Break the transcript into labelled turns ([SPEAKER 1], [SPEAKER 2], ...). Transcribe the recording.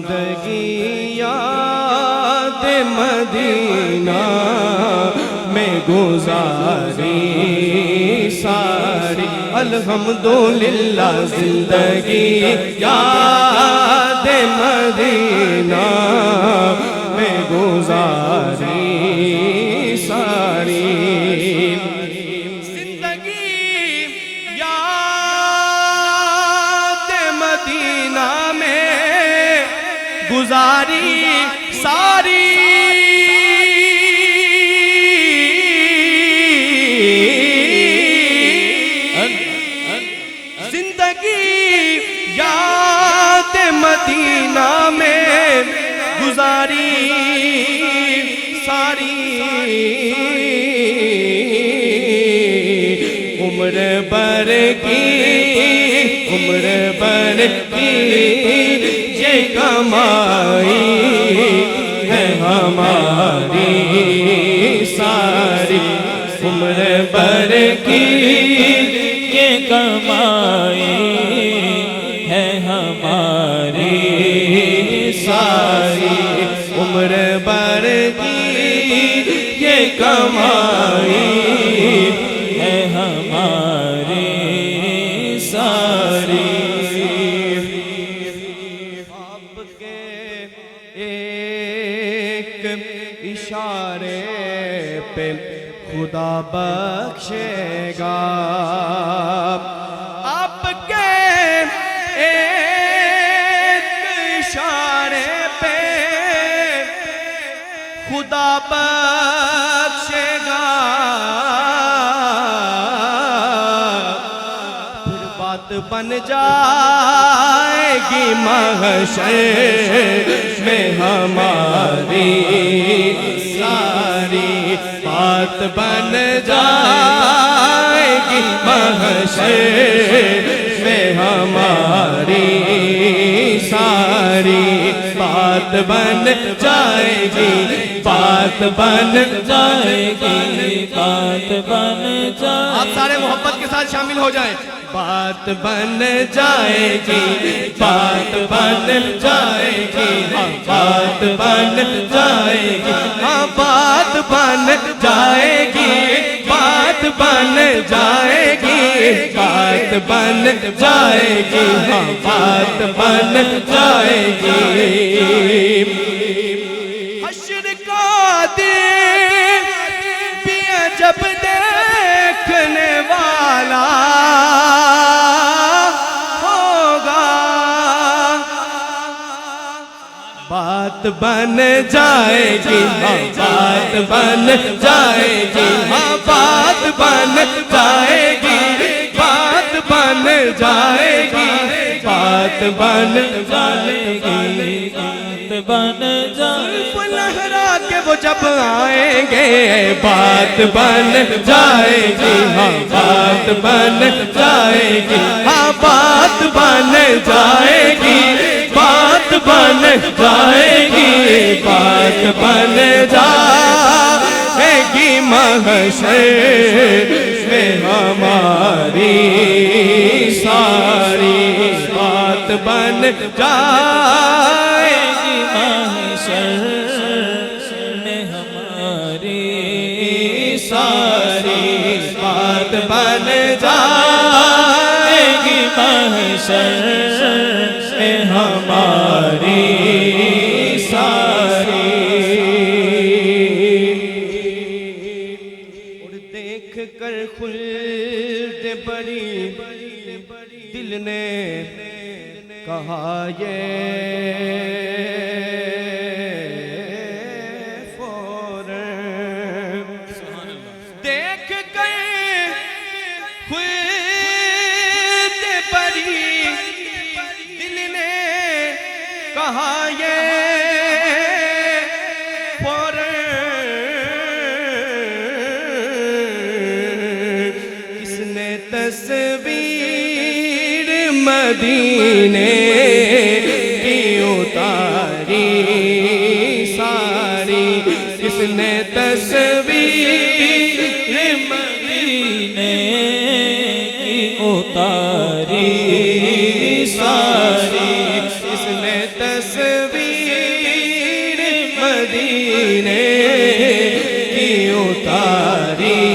[SPEAKER 1] زندگی یاد مدینہ میں گزاری ساری، الحمدللہ زندگی یاد مدینہ میں گزاری ساری، زندگی یاد مدینہ میں گزاری ساری، مدینہ میں گزاری ساری، عمر بھر کی یہ کمائی ہے ہماری ساری، عمر بھر کی یہ کمائی ہے ہماری ساری، عمر بھر کی یہ کمائی ہے ہماری ساری، آپ کے ایک اشارے پہ خدا بخشے گا، آپ کے ایک اشارے پہ خدا بخشے گا، پھر بات بن جائے گی محشر میں ہماری ساری، بات بن جائے گی محشر میں ہماری ساری، بات بن جائے گی، بات بن جائے گی، بات بن جائے گی، آپ سارے محبت کے ساتھ شامل ہو جائیں، بات بن جائے گی، بات بن جائے گی، بات بن جائے گی، ہاں بات بن جائے گی، بات بن جائے گی، بات بن جائے گی، ہاں بات بن جائے گی، حشر کا دن بھی جب دیکھنے والا ہوگا، بات بن جائے گی، ہاں بات بن جائے گی، ہاں بات بن جائے گی، بات بن جائے گی، بات بن جائے گی، بات بن جائے گی، لہرا کے وہ جب آئیں گے بات بن جائے گی، ہاں بات بن جائے گی، ہاں بات بن جائے گی، بات بن جائے گی، بات بن جائے گی، محشر میں ہماری ساری، بات بن جائے گی، محشر میں ہماری ساری، بات بن جائے گی، محشر میں ہماری ساری، اور دیکھ کر خلد بڑی دل نے کہا یہ فوراً، دیکھ کر خلد بڑی دل نے کہا یہ فوراً، کس نے تصویر مدینے کی اتاری ساری، کس نے تصویر مدینے کی اتاری ساری، کس نے تصویر تصویر مدینے کی اتاری